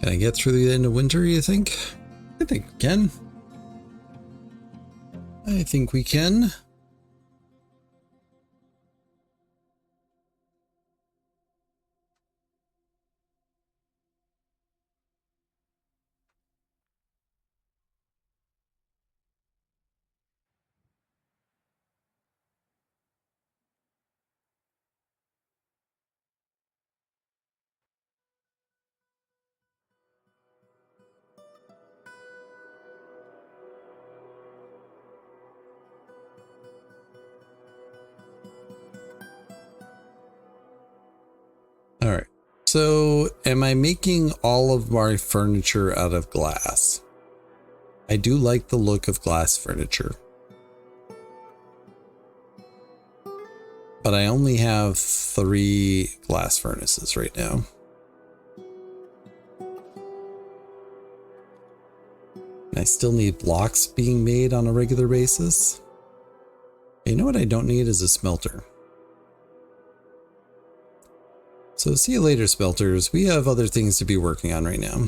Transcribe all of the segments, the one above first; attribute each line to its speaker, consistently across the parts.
Speaker 1: Can I get through the end of winter, you think? I think we can. I think we can. All right. So, am I making all of my furniture out of glass? I do like the look of glass furniture. But I only have 3 glass furnaces right now. And I still need blocks being made on a regular basis. You know what I don't need is a smelter. So see you later, smelters. We have other things to be working on right now.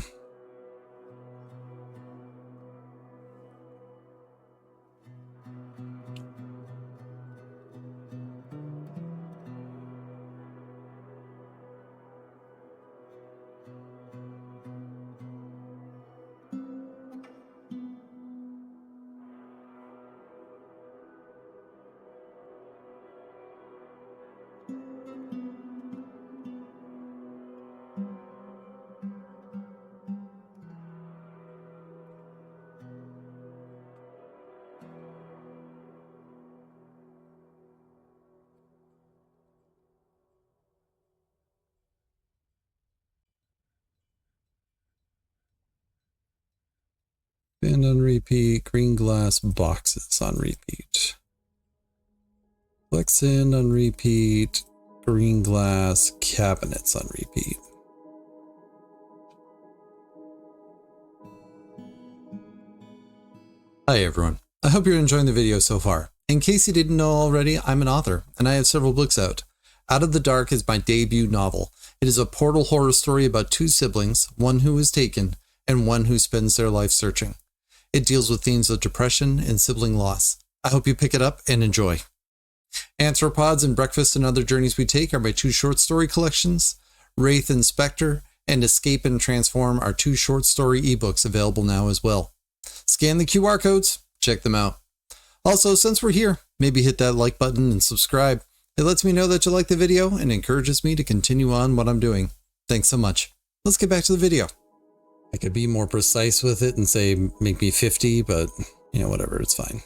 Speaker 1: And on repeat, green glass boxes on repeat. Flex sand on repeat, green glass cabinets on repeat. Hi everyone, I hope you're enjoying the video so far. In case you didn't know already, I'm an author and I have several books out. Out of the Dark is my debut novel. It is a portal horror story about 2 siblings, one who is taken and one who spends their life searching. It deals with themes of depression and sibling loss. I hope you pick it up and enjoy. Anthropods and Breakfast and Other Journeys We Take are my 2 short story collections. Wraith and Spectre and Escape and Transform are 2 short story ebooks available now as well. Scan the QR codes, check them out. Also, since we're here, maybe hit that like button and subscribe. It lets me know that you like the video and encourages me to continue on what I'm doing. Thanks so much. Let's get back to the video. I could be more precise with it and say make me 50, but you know, whatever, it's fine.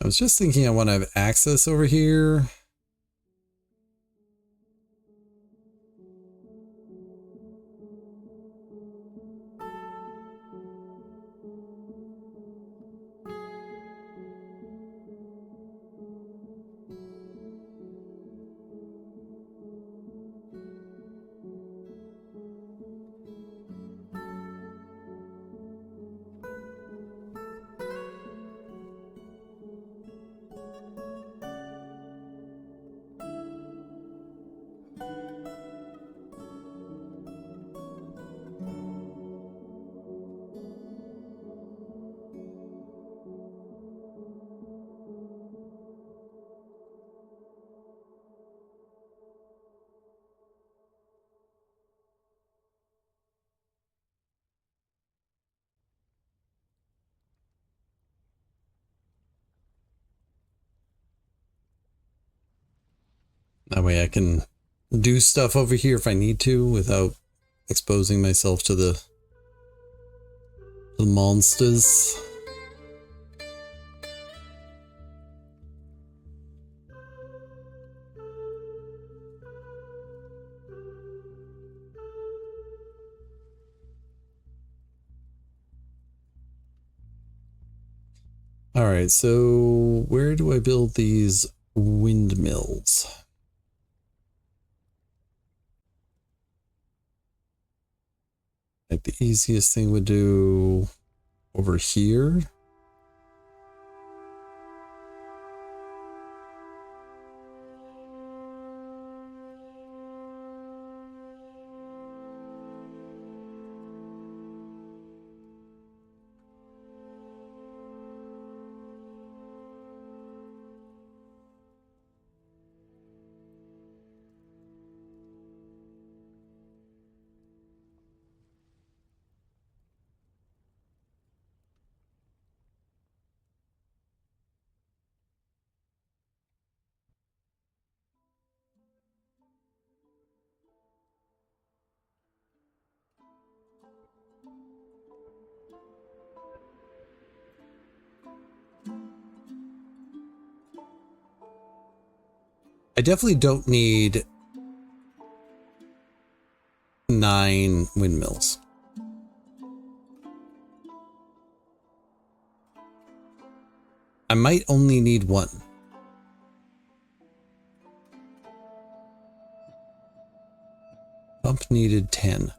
Speaker 1: I was just thinking I want to have access over here. That way I can do stuff over here if I need to without exposing myself to the The monsters. Alright, so where do I build these windmills? Like the easiest thing would do over here. I definitely don't need 9 windmills. I might only need 1. Pump needed 10.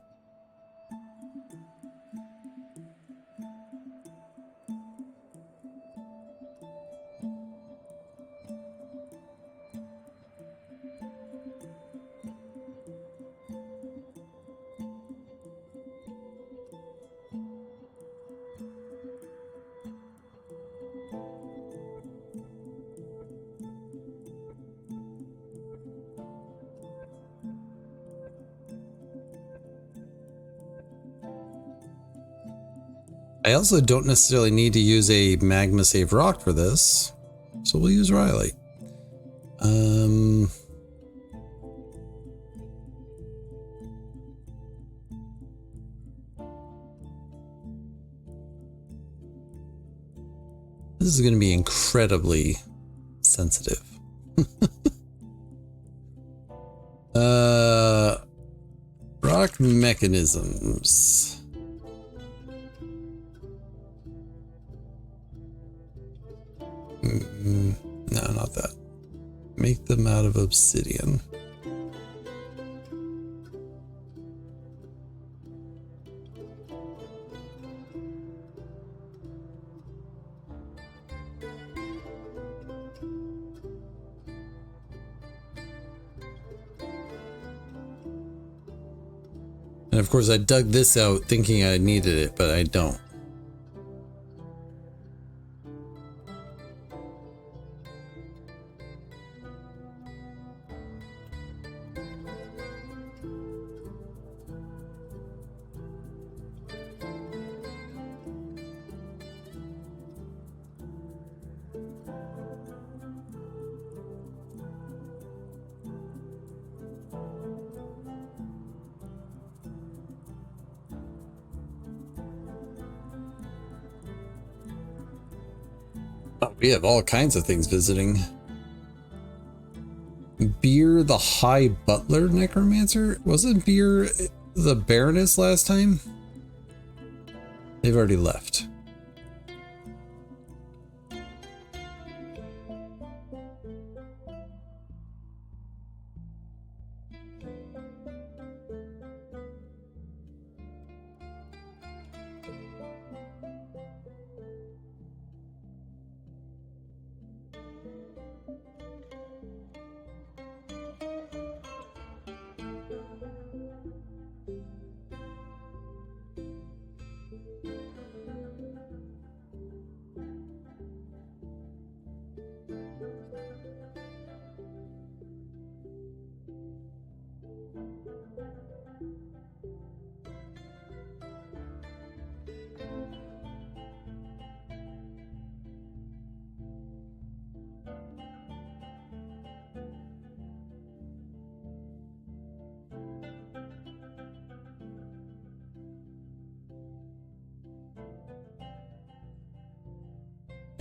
Speaker 1: I also don't necessarily need to use a magma save rock for this, so we'll use Riley. This is going to be incredibly sensitive. Rock mechanisms. No, not that. Make them out of obsidian. And of course I dug this out thinking I needed it, but I don't. Oh, we have all kinds of things visiting. Beer the High Butler Necromancer? Wasn't Beer the Baroness last time? They've already left.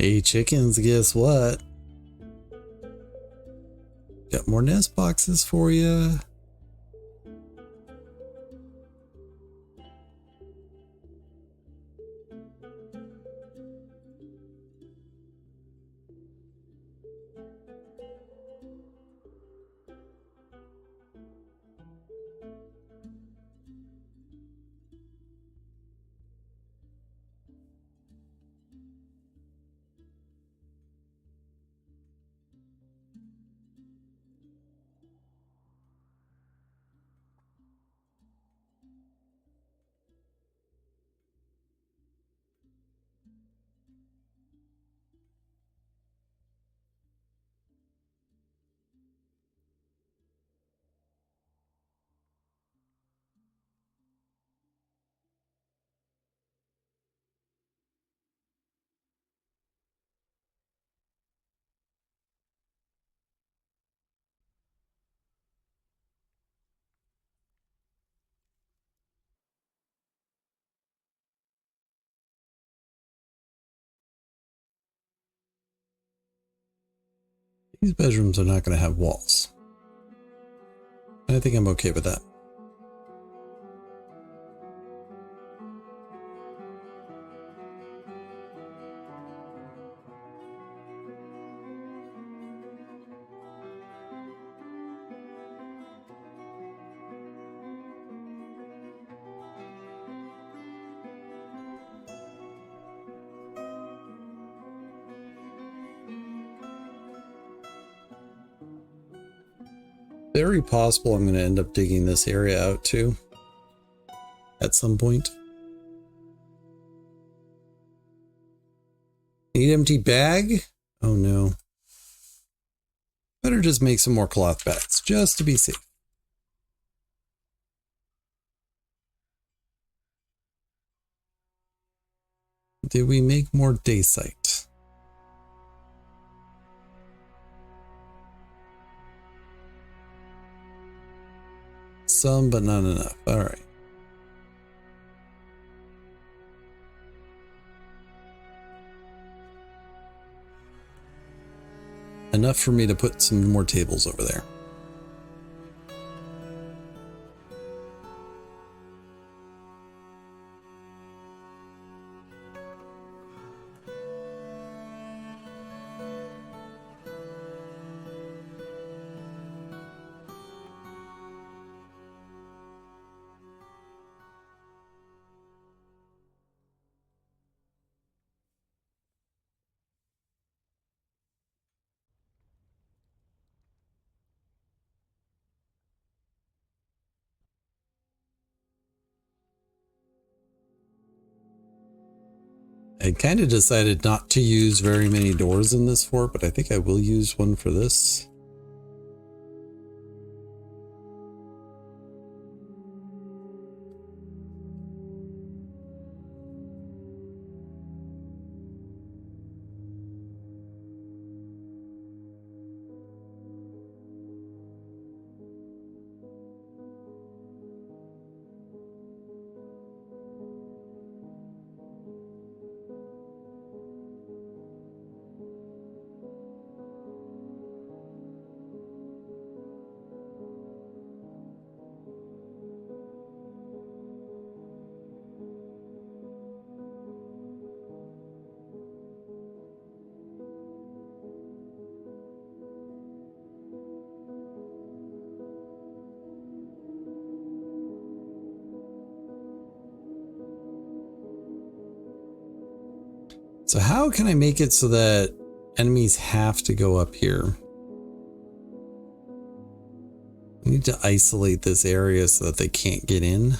Speaker 1: Hey chickens, guess what? Got more nest boxes for you. These bedrooms are not going to have walls. I think I'm okay with that. Very possible I'm going to end up digging this area out too at some point. Need empty bag? Oh no. Better just make some more cloth bags just to be safe. Did we make more dacite? Some, but not enough. All right. Enough for me to put some more tables over there. I kind of decided not to use very many doors in this fort, but I think I will use one for this. So how can I make it so that enemies have to go up here? I need to isolate this area so that they can't get in.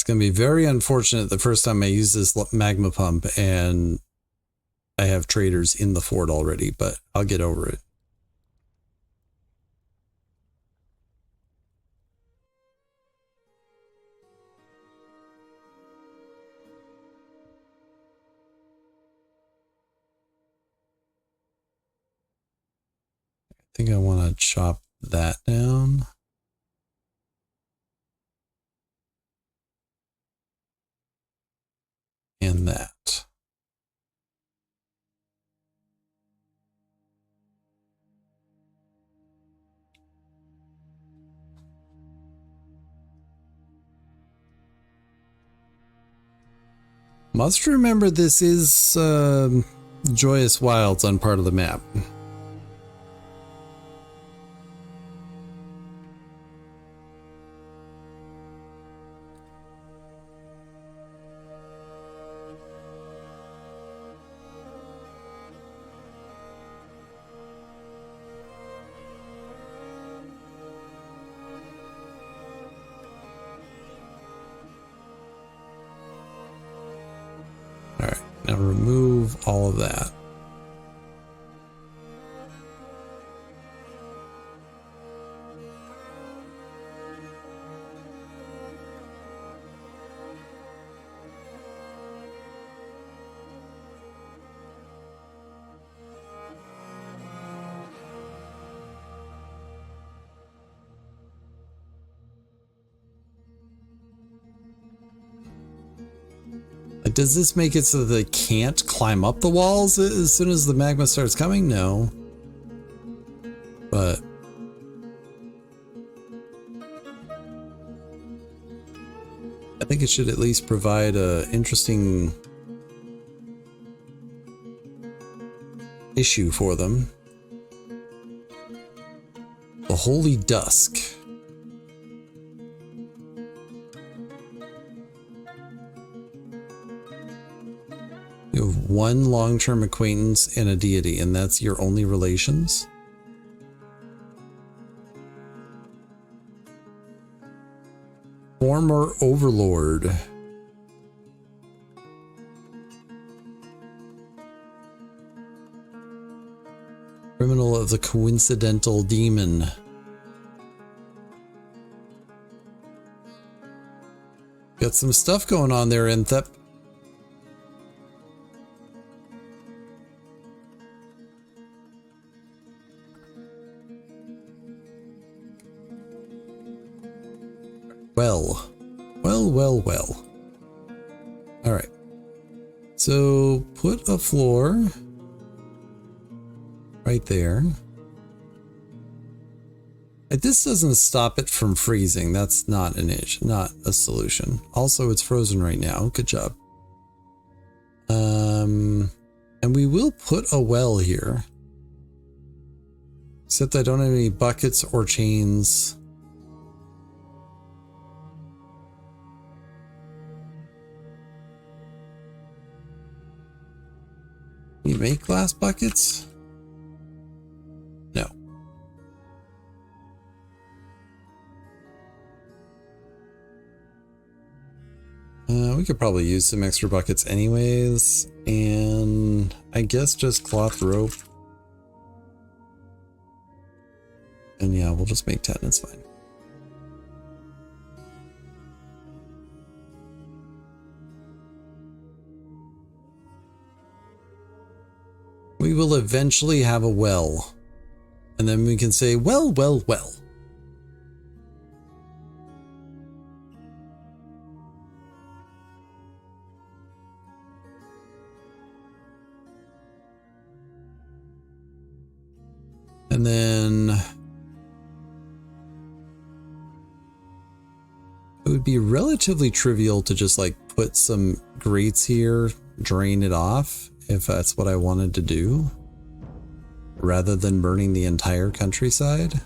Speaker 1: It's going to be very unfortunate the first time I use this magma pump and I have traders in the fort already, but I'll get over it. I think I want to chop that down. And that. Must remember this is Joyous Wilds on part of the map. Now remove all of that. Does this make it so that they can't climb up the walls as soon as the magma starts coming? No. But I think it should at least provide a interesting issue for them. The Holy Dusk. You have one long-term acquaintance and a deity, and that's your only relations? Former Overlord. Criminal of the Coincidental Demon. Got some stuff going on there, Inthep. Well. All right. So put a floor right there. This doesn't stop it from freezing. That's not an issue, not a solution. Also, it's frozen right now. Good job. And we will put a well here. Except I don't have any buckets or chains. You make glass buckets? No. We could probably use some extra buckets anyways, and I guess just cloth rope. And yeah, we'll just make 10, it's fine. We will eventually have a well. And then we can say, well. And then it would be relatively trivial to just like put some grates here, drain it off, if that's what I wanted to do, rather than burning the entire countryside.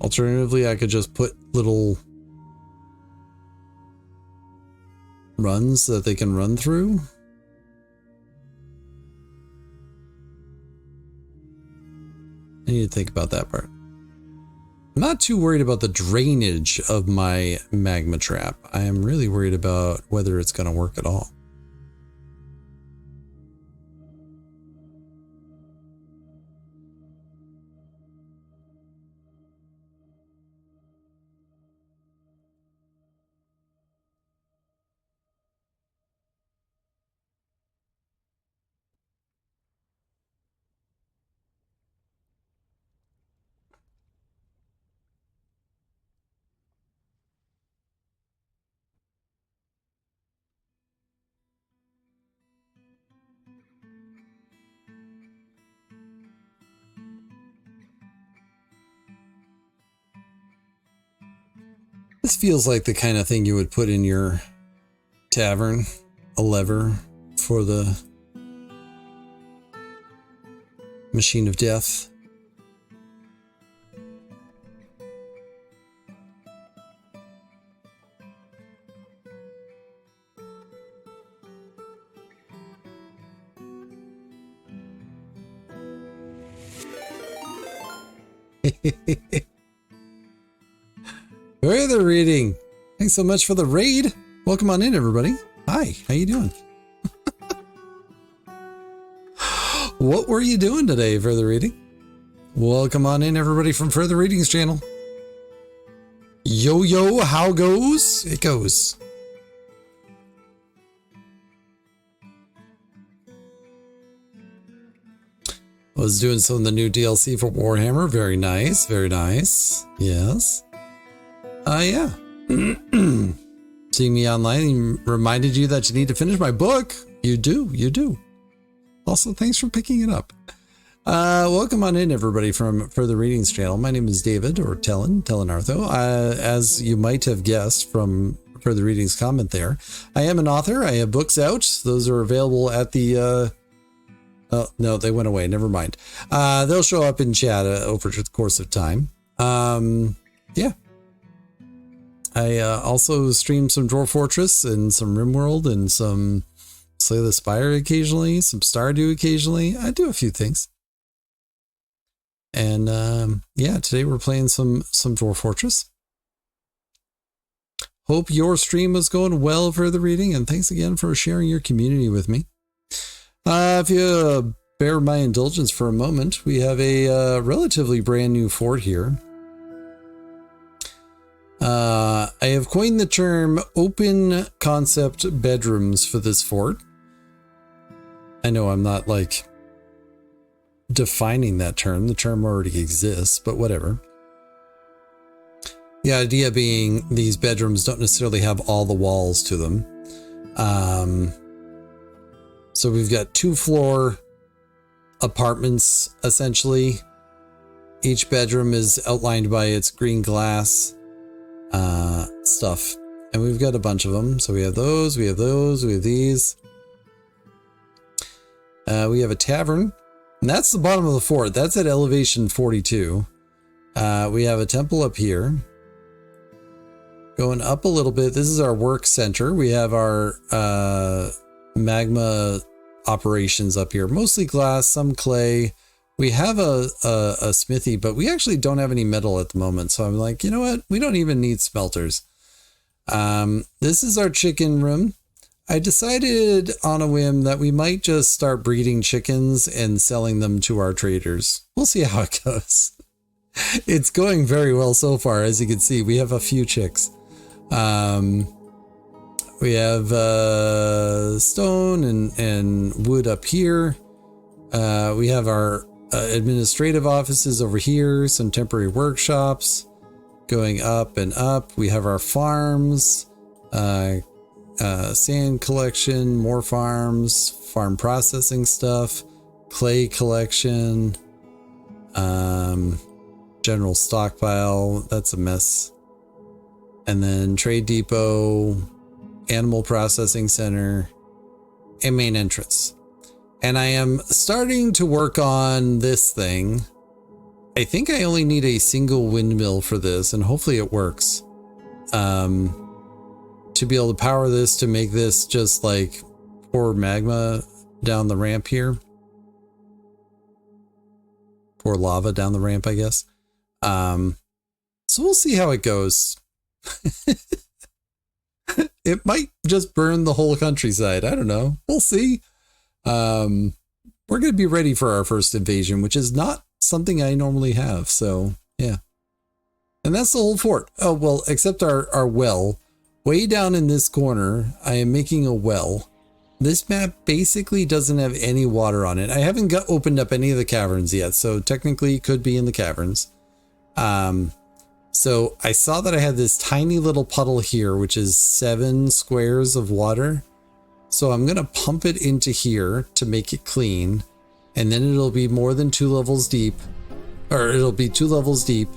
Speaker 1: Alternatively, I could just put little runs that they can run through. I need to think about that part. I'm not too worried about the drainage of my magma trap. I am really worried about whether it's going to work at all. This feels like the kind of thing you would put in your tavern, a lever for the machine of death. Further reading. Thanks so much for the raid. Welcome on in, everybody. Hi, how you doing? What were you doing today, Further Reading? Welcome on in, everybody, from Further Reading's channel. Yo, how goes? It goes. Was doing some of the new DLC for Warhammer. Very nice, very nice. Yes. Yeah. Seeing me online reminded you that you need to finish my book. You do. Also, thanks for picking it up. Welcome on in, everybody, from Further Readings channel. My name is David, or Tellenartho. As you might have guessed from Further Readings comment there, I am an author. I have books out. Those are available at the... oh, no, they went away. Never mind. They'll show up in chat over the course of time. Yeah. I also stream some Dwarf Fortress and some RimWorld and some Slay the Spire occasionally, some Stardew occasionally. I do a few things. And yeah, today we're playing some Dwarf Fortress. Hope your stream was going well for the reading, and thanks again for sharing your community with me. If you bear my indulgence for a moment, we have a relatively brand new fort here. I have coined the term open concept bedrooms for this fort. I know I'm not like defining that term. The term already exists, but whatever. The idea being these bedrooms don't necessarily have all the walls to them. So we've got 2-floor apartments, essentially. Each bedroom is outlined by its green glass stuff. And we've got a bunch of them. So we have those, we have these. We have a tavern. And that's the bottom of the fort. That's at elevation 42. We have a temple up here. Going up a little bit, this is our work center. We have our magma operations up here. Mostly glass, some clay. We have a smithy, but we actually don't have any metal at the moment. So I'm like, you know what? We don't even need smelters. This is our chicken room. I decided on a whim that we might just start breeding chickens and selling them to our traders. We'll see how it goes. It's going very well so far. As you can see, we have a few chicks. We have stone and wood up here. We have our administrative offices over here, some temporary workshops going up and up. We have our farms, sand collection, more farms, farm processing stuff, clay collection, general stockpile. That's a mess. And then trade depot, animal processing center, and main entrance. And I am starting to work on this thing, I think I only need a single windmill for this, and hopefully it works. To be able to power this to make this just like pour magma down the ramp here. Pour lava down the ramp, I guess. So we'll see how it goes. It might just burn the whole countryside. I don't know. We'll see. We're going to be ready for our first invasion, which is not something I normally have. So, yeah. And that's the whole fort. Oh, well, except our well. Way down in this corner, I am making a well. This map basically doesn't have any water on it. I haven't opened up any of the caverns yet, so technically it could be in the caverns. So I saw that I had this tiny little puddle here, which is 7 squares of water. So I'm going to pump it into here to make it clean. And then it'll be more than 2 levels deep. Or it'll be 2 levels deep.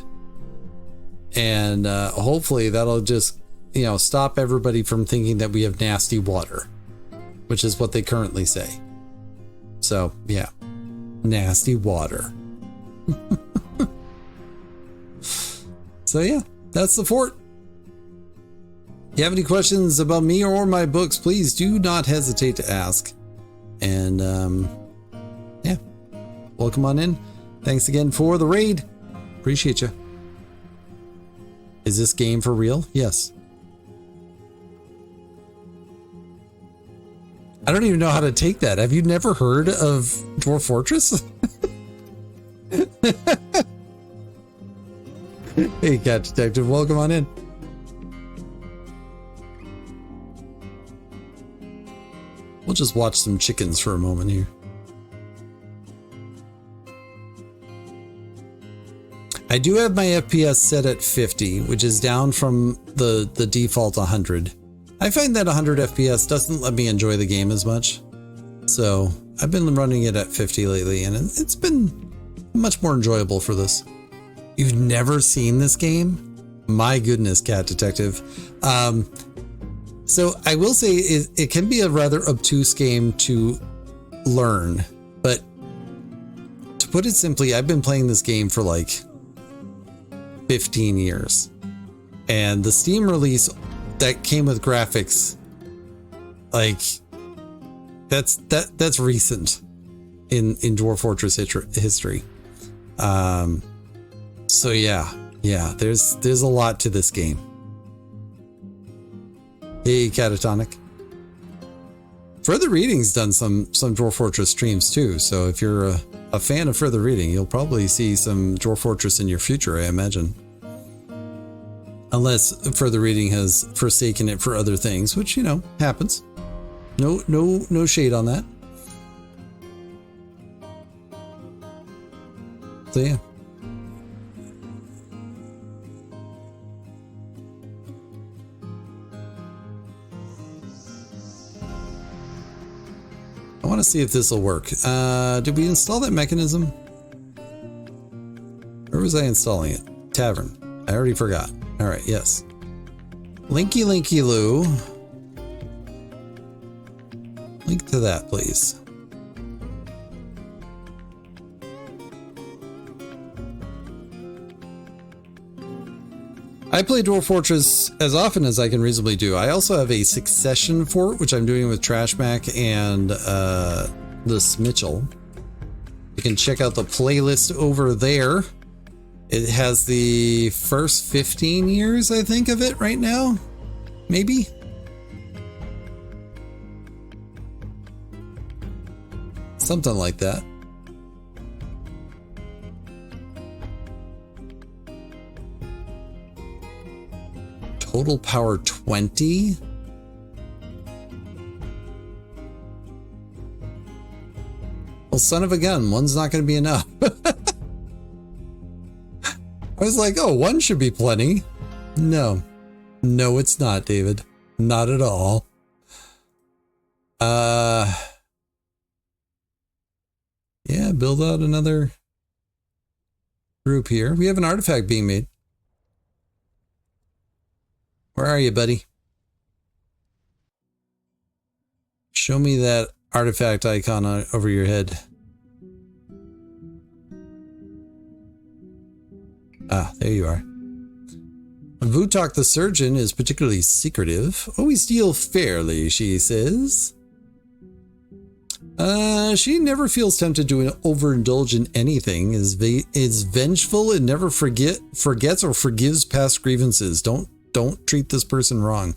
Speaker 1: And hopefully that'll just, you know, stop everybody from thinking that we have nasty water. Which is what they currently say. So, yeah. Nasty water. So yeah, that's the fort. If you have any questions about me or my books, please do not hesitate to ask. And yeah, welcome on in. Thanks again for the raid. Appreciate you. Is this game for real? Yes. I don't even know how to take that. Have you never heard of Dwarf Fortress? Hey, Cat Detective, welcome on in. We'll just watch some chickens for a moment here. I do have my FPS set at 50, which is down from the default 100. I find that 100 FPS doesn't let me enjoy the game as much. So I've been running it at 50 lately, and it's been much more enjoyable for this. You've never seen this game? My goodness, Cat Detective. So I will say it can be a rather obtuse game to learn, but to put it simply, I've been playing this game for like 15 years. And the Steam release that came with graphics, like that's recent in Dwarf Fortress history. So yeah, there's a lot to this game. Hey, Catatonic. Further Reading's done some Dwarf Fortress streams too, so if you're a fan of Further Reading, you'll probably see some Dwarf Fortress in your future, I imagine. Unless Further Reading has forsaken it for other things, which, you know, happens. No shade on that. So yeah. I want to see if this will work. Did we install that mechanism? Where was I installing it? Tavern. I already forgot. All right, yes. Linky Linky Loo. Link to that, please. I play Dwarf Fortress as often as I can reasonably do. I also have a Succession fort, which I'm doing with Trashmac and this Mitchell. You can check out the playlist over there. It has the first 15 years, I think, of it right now. Maybe. Something like that. Total power 20. Well, son of a gun, one's not going to be enough. I was like, oh, 1 should be plenty. No. No, it's not, David. Not at all. Yeah, build out another group here. We have an artifact being made. Where are you, buddy? Show me that artifact icon over your head. Ah, there you are. Vutok the surgeon is particularly secretive. Always deal fairly, she says. She never feels tempted to overindulge in anything, is vengeful and never forgets or forgives past grievances. Don't treat this person wrong.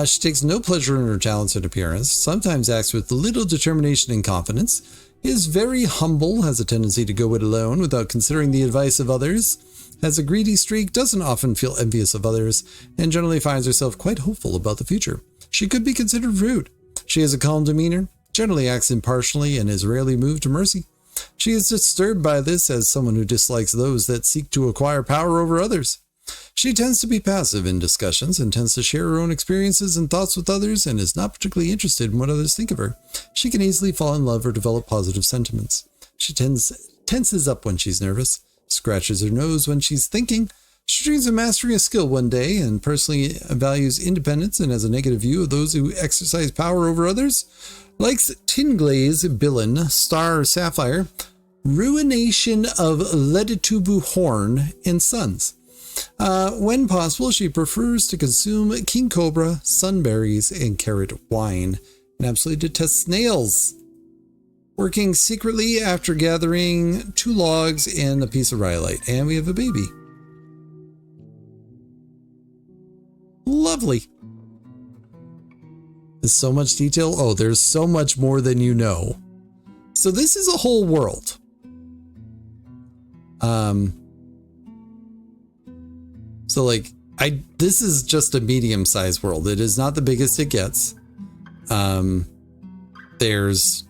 Speaker 1: She takes no pleasure in her talents and appearance, sometimes acts with little determination and confidence, is very humble, has a tendency to go it alone without considering the advice of others, has a greedy streak, doesn't often feel envious of others, and generally finds herself quite hopeful about the future. She could be considered rude. She has a calm demeanor, generally acts impartially, and is rarely moved to mercy. She is disturbed by this as someone who dislikes those that seek to acquire power over others. She tends to be passive in discussions and tends to share her own experiences and thoughts with others and is not particularly interested in what others think of her. She can easily fall in love or develop positive sentiments. She tenses up when she's nervous, scratches her nose when she's thinking. She dreams of mastering a skill one day and personally values independence and has a negative view of those who exercise power over others. Likes Tinglaze, Billen, Star Sapphire, Ruination of Leditubu Horn, and Sons. When possible, she prefers to consume king cobra, sunberries, and carrot wine, and absolutely detests snails. Working secretly after gathering 2 logs and a piece of rhyolite, and we have a baby. Lovely. There's so much detail. Oh, there's so much more than you know. So this is a whole world. So like this is just a medium-sized world. It is not the biggest it gets. And it's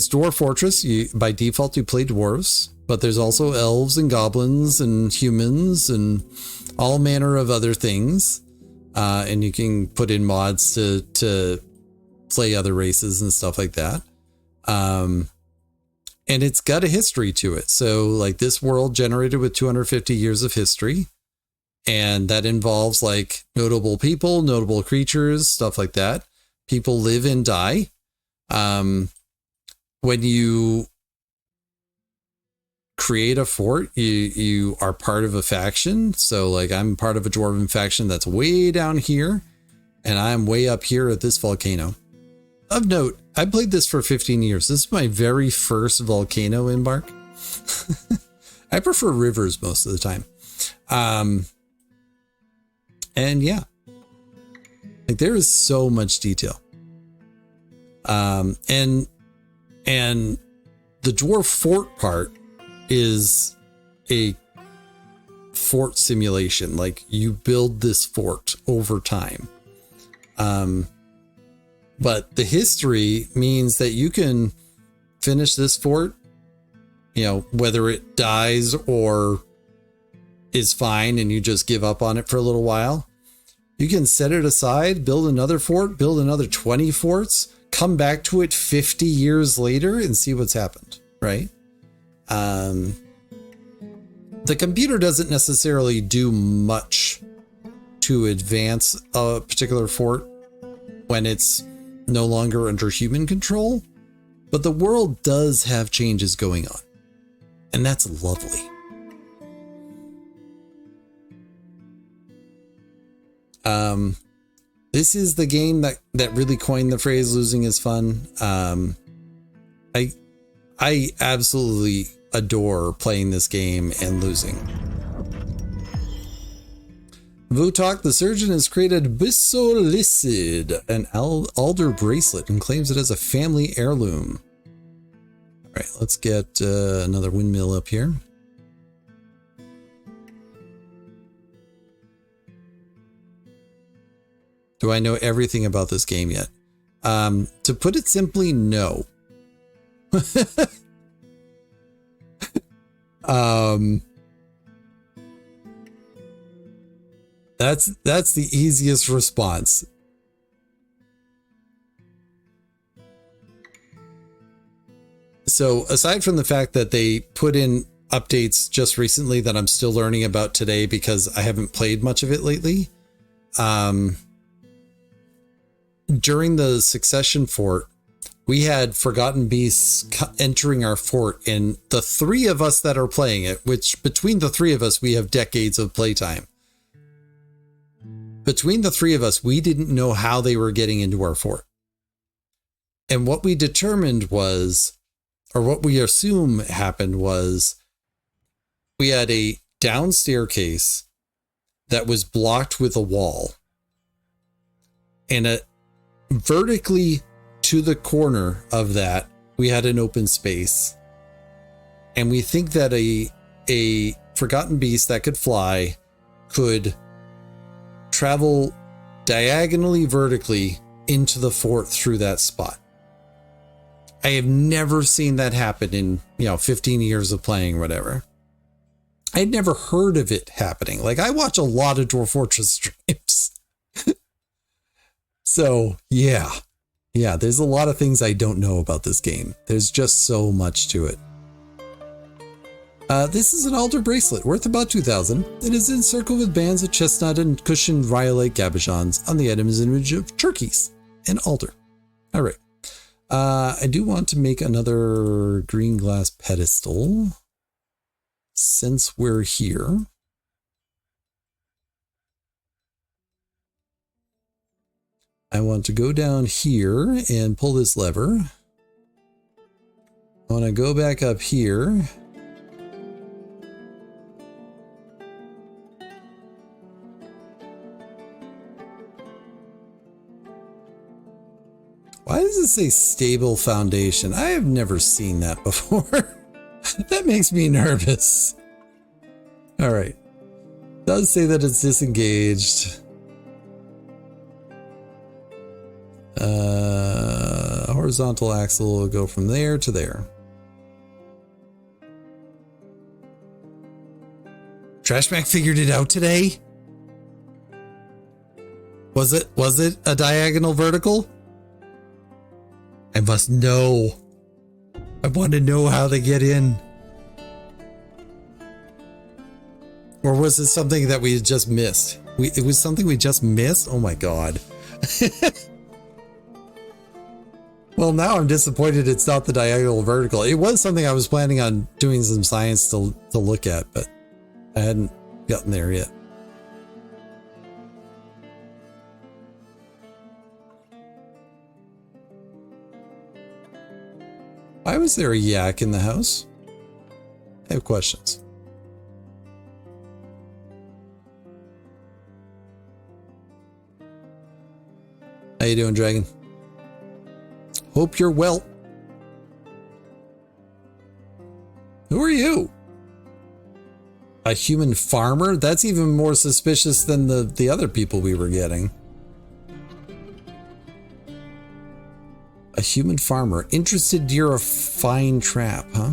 Speaker 1: Dwarf Fortress. By default, you play dwarves, but there's also elves and goblins and humans and all manner of other things. And you can put in mods to play other races and stuff like that. And it's got a history to it. So like this world generated with 250 years of history. And that involves like notable people, notable creatures, stuff like that. People live and die. When you create a fort, you are part of a faction. So like I'm part of a dwarven faction that's way down here, and I'm way up here at this volcano. Of note, I played this for 15 years. This is my very first volcano embark. I prefer rivers most of the time. And yeah, like there is so much detail. And the dwarf fort part is a fort simulation. Like you build this fort over time. But the history means that you can finish this fort, you know, whether it dies or is fine and you just give up on it for a little while. You can set it aside, build another fort, build another 20 forts, come back to it 50 years later and see what's happened, right? The computer doesn't necessarily do much to advance a particular fort when it's no longer under human control, but the world does have changes going on, and that's lovely. This is the game that really coined the phrase "losing is fun." I absolutely adore playing this game and losing. Vutok the surgeon has created Bisolicid, an alder bracelet, and claims it as a family heirloom. All right, let's get another windmill up here. Do I know everything about this game yet? To put it simply, no. That's the easiest response. So aside from the fact that they put in updates just recently that I'm still learning about today because I haven't played much of it lately, during the Succession Fort, we had Forgotten Beasts entering our fort, and the three of us that are playing it, which between the three of us, we have decades of playtime. Between the three of us, we didn't know how they were getting into our fort. And what we determined was, or what we assume happened was, we had a down staircase that was blocked with a wall. And vertically to the corner of that, we had an open space. And we think that a Forgotten Beast that could fly could travel diagonally vertically into the fort through that spot. I have never seen that happen in, 15 years of playing or whatever. I'd never heard of it happening. Like, I watch a lot of Dwarf Fortress streams. So, yeah, there's a lot of things I don't know about this game. There's just so much to it. This is an alder bracelet worth about 2,000. It is encircled with bands of chestnut and cushioned rhyolite gabachons. On the item is an image of turkeys and alder. All right. I do want to make another green glass pedestal since we're here. I want to go down here and pull this lever. I want to go back up here. Why does it say stable foundation? I have never seen that before. That makes me nervous. All right. It does say that it's disengaged. Horizontal axle will go from there to there. Trashback figured it out today? Was it a diagonal vertical? I must know. I want to know how they get in. Or was it something that we had just missed? It was something we just missed? Oh my god. Well, now I'm disappointed it's not the diagonal vertical. It was something I was planning on doing some science to look at, but I hadn't gotten there yet. Why was there a yak in the house? I have questions. How you doing, Dragon? Hope you're well. Who are you? A human farmer? That's even more suspicious than the other people we were getting. A human farmer. Interested you're a fine trap, huh?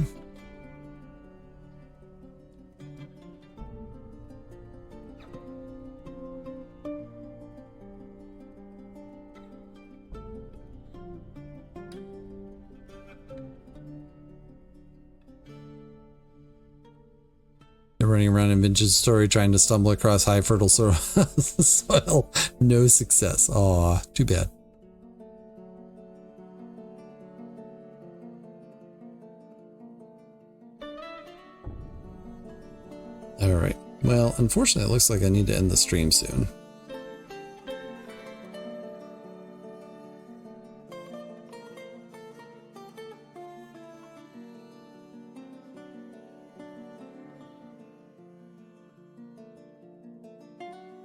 Speaker 1: They're running around in Vince's story trying to stumble across high fertile soil. No success. Aw, too bad. Alright, well, unfortunately, it looks like I need to end the stream soon.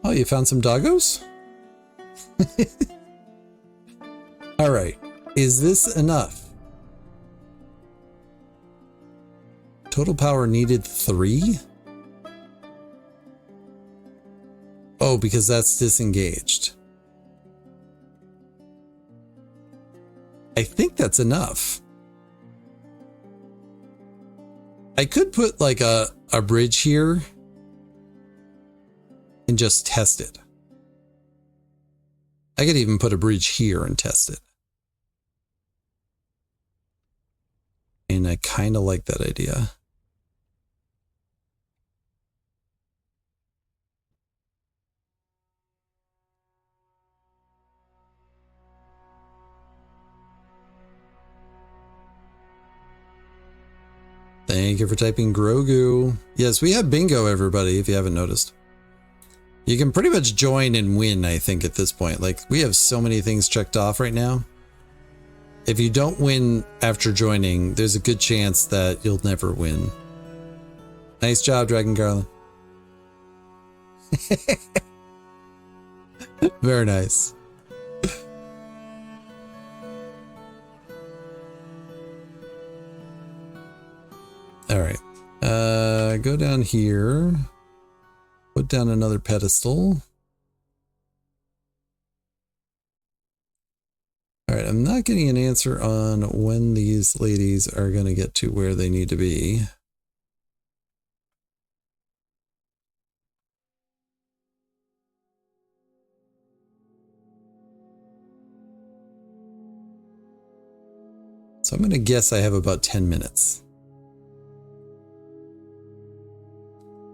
Speaker 1: Oh, you found some doggos? Alright, is this enough? Total power needed 3? Oh, because that's disengaged. I think that's enough. I could put like a bridge here and just test it. I could even put a bridge here and test it. And I kind of like that idea. Thank you for typing Grogu. Yes, we have bingo, everybody, if you haven't noticed. You can pretty much join and win, I think, at this point. Like, we have so many things checked off right now. If you don't win after joining, there's a good chance that you'll never win. Nice job, Dragon Garland. Very nice. All right. Go down here. Put down another pedestal. All right, I'm not getting an answer on when these ladies are going to get to where they need to be. So I'm going to guess I have about 10 minutes.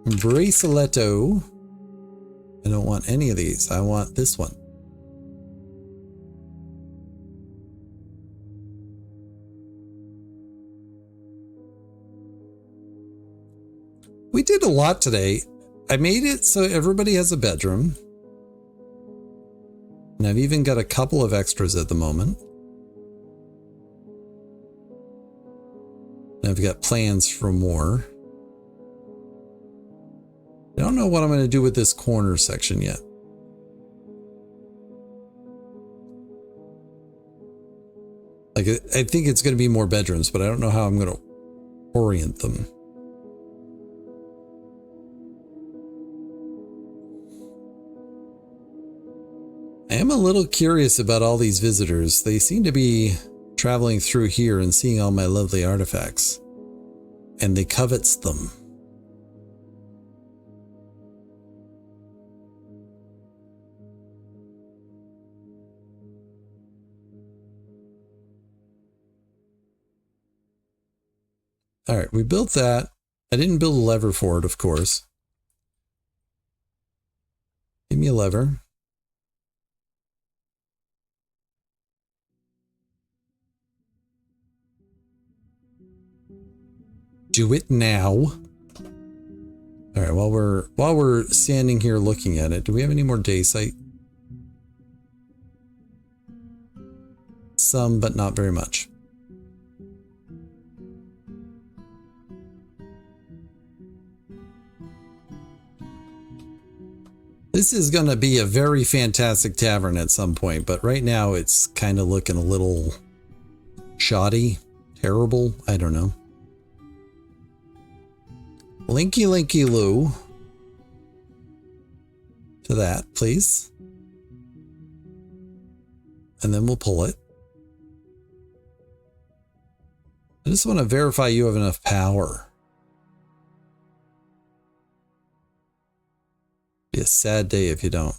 Speaker 1: Braceletto. I don't want any of these. I want this one. We did a lot today. I made it so everybody has a bedroom. And I've even got a couple of extras at the moment. And I've got plans for more. I don't know what I'm going to do with this corner section yet. Like, I think it's going to be more bedrooms, but I don't know how I'm going to orient them. I am a little curious about all these visitors. They seem to be traveling through here and seeing all my lovely artifacts. And they covets them. All right, we built that. I didn't build a lever for it, of course. Give me a lever. Do it now. All right, while we're standing here looking at it, do we have any more dacite? Some, but not very much. This is going to be a very fantastic tavern at some point, but right now it's kind of looking a little shoddy, terrible. I don't know. Linky Linky Loo to that, please. And then we'll pull it. I just want to verify you have enough power. Be a sad day if you don't.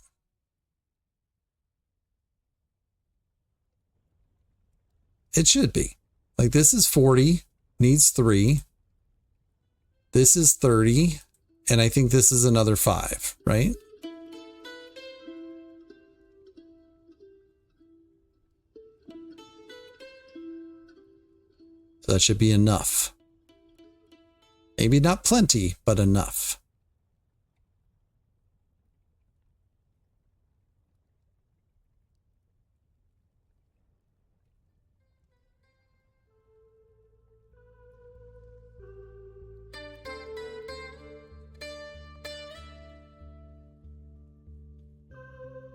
Speaker 1: It should be. Like, this is 40, needs 3. This is 30, and I think this is another 5, right? So that should be enough. Maybe not plenty, but enough.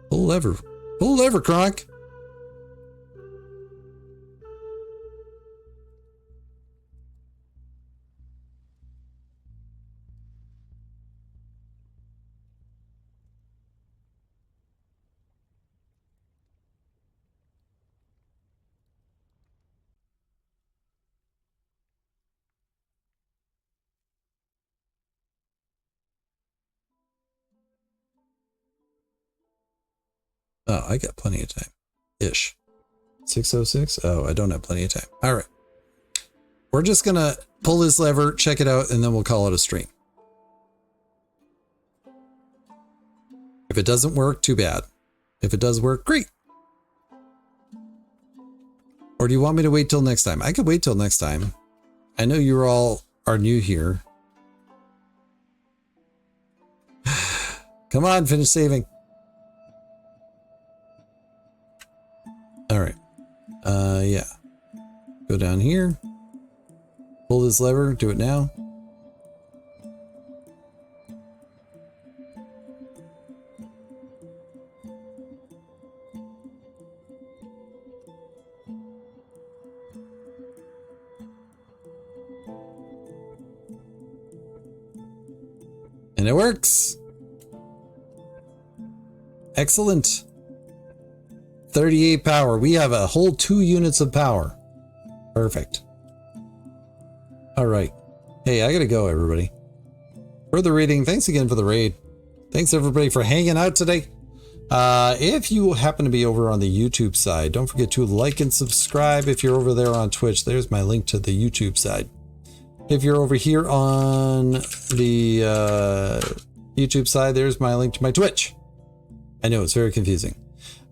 Speaker 1: Pull lever. Pull lever, Kronk. Oh, I got plenty of time. Ish. 6:06? Oh, I don't have plenty of time. All right. We're just going to pull this lever, check it out, and then we'll call it a stream. If it doesn't work, too bad. If it does work, great. Or do you want me to wait till next time? I could wait till next time. I know you're all are new here. Come on, finish saving. All right. Yeah. Go down here. Pull this lever. Do it now. And it works. Excellent. 38 power. We have a whole 2 units of power. Perfect. All right. Hey, I gotta go, everybody. Further reading. Thanks again for the raid. Thanks everybody for hanging out today. If you happen to be over on the YouTube side, don't forget to like and subscribe. If you're over there on Twitch, there's my link to the YouTube side. If you're over here on the YouTube side, there's my link to my Twitch. I know it's very confusing.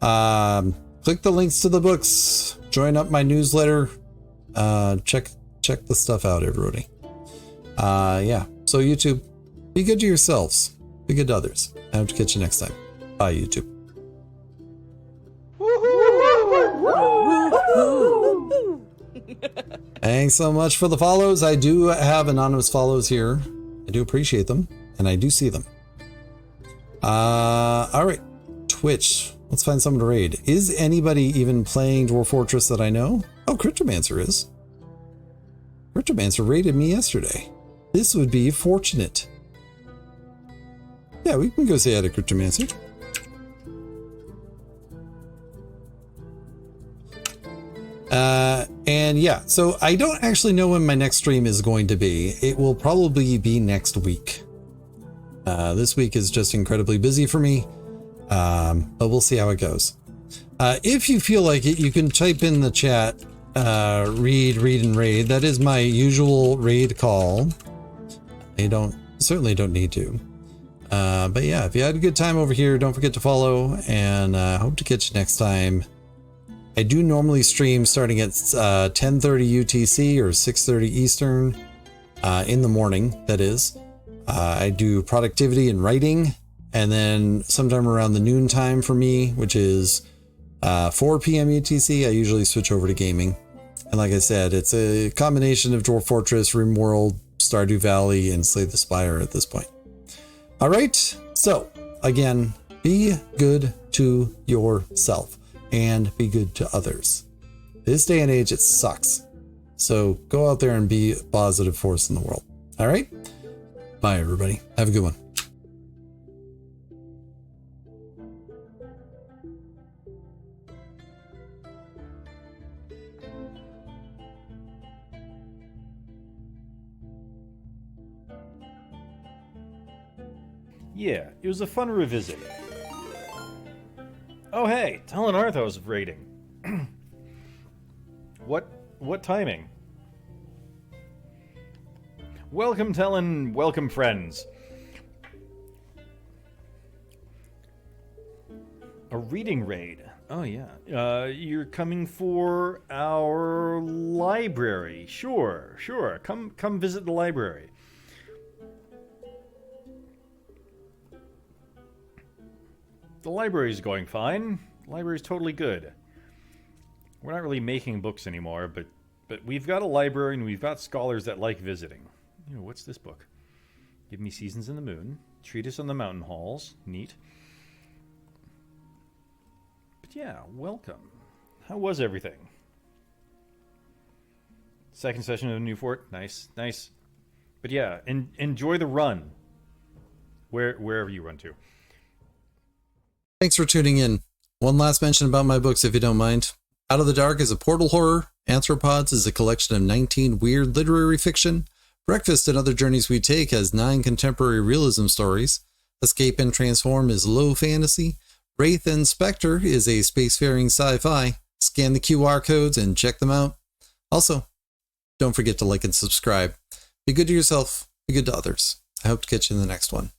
Speaker 1: Click the links to the books. Join up my newsletter. Check the stuff out, everybody. Yeah. So YouTube, be good to yourselves. Be good to others. I hope to catch you next time. Bye, YouTube. Thanks so much for the follows. I do have anonymous follows here. I do appreciate them, and I do see them. All right. Twitch. Let's find someone to raid. Is anybody even playing Dwarf Fortress that I know? Oh, Cryptomancer is. Cryptomancer raided me yesterday. This would be fortunate. Yeah, we can go say hi to Cryptomancer. And yeah, so I don't actually know when my next stream is going to be. It will probably be next week. This week is just incredibly busy for me. But we'll see how it goes. If you feel like it, you can type in the chat, read, and raid. That is my usual raid call. I certainly don't need to. But yeah, if you had a good time over here, don't forget to follow, and hope to catch you next time. I do normally stream starting at 10:30 UTC or 6:30 Eastern in the morning, that is. I do productivity and writing, and then sometime around the noon time for me, which is 4 p.m. UTC, I usually switch over to gaming. And like I said, it's a combination of Dwarf Fortress, RimWorld, Stardew Valley, and Slay the Spire at this point. All right, so again, be good to yourself and be good to others. This day and age, it sucks. So go out there and be a positive force in the world. All right? Bye, everybody. Have a good one.
Speaker 2: Yeah, it was a fun revisit. Oh hey, HonoredAuthors rating. What timing? Welcome Talon, welcome friends. A reading raid. Oh yeah. You're coming for our library. Sure. Come visit the library. The library's going fine. The library's totally good. We're not really making books anymore, but we've got a library and we've got scholars that like visiting. You know, what's this book? Give Me Seasons in the Moon. Treatise on the Mountain Halls. Neat. But yeah, welcome. How was everything? Second session of Newfort. Nice. But yeah, enjoy the run. Wherever you run to.
Speaker 1: Thanks for tuning in. One last mention about my books, if you don't mind. Out of the Dark is a portal horror. Anthropods is a collection of 19 weird literary fiction. Breakfast and Other Journeys We Take has 9 contemporary realism stories. Escape and Transform is low fantasy. Wraith and Spectre is a spacefaring sci-fi. Scan the QR codes and check them out. Also, don't forget to like and subscribe. Be good to yourself. Be good to others. I hope to catch you in the next one.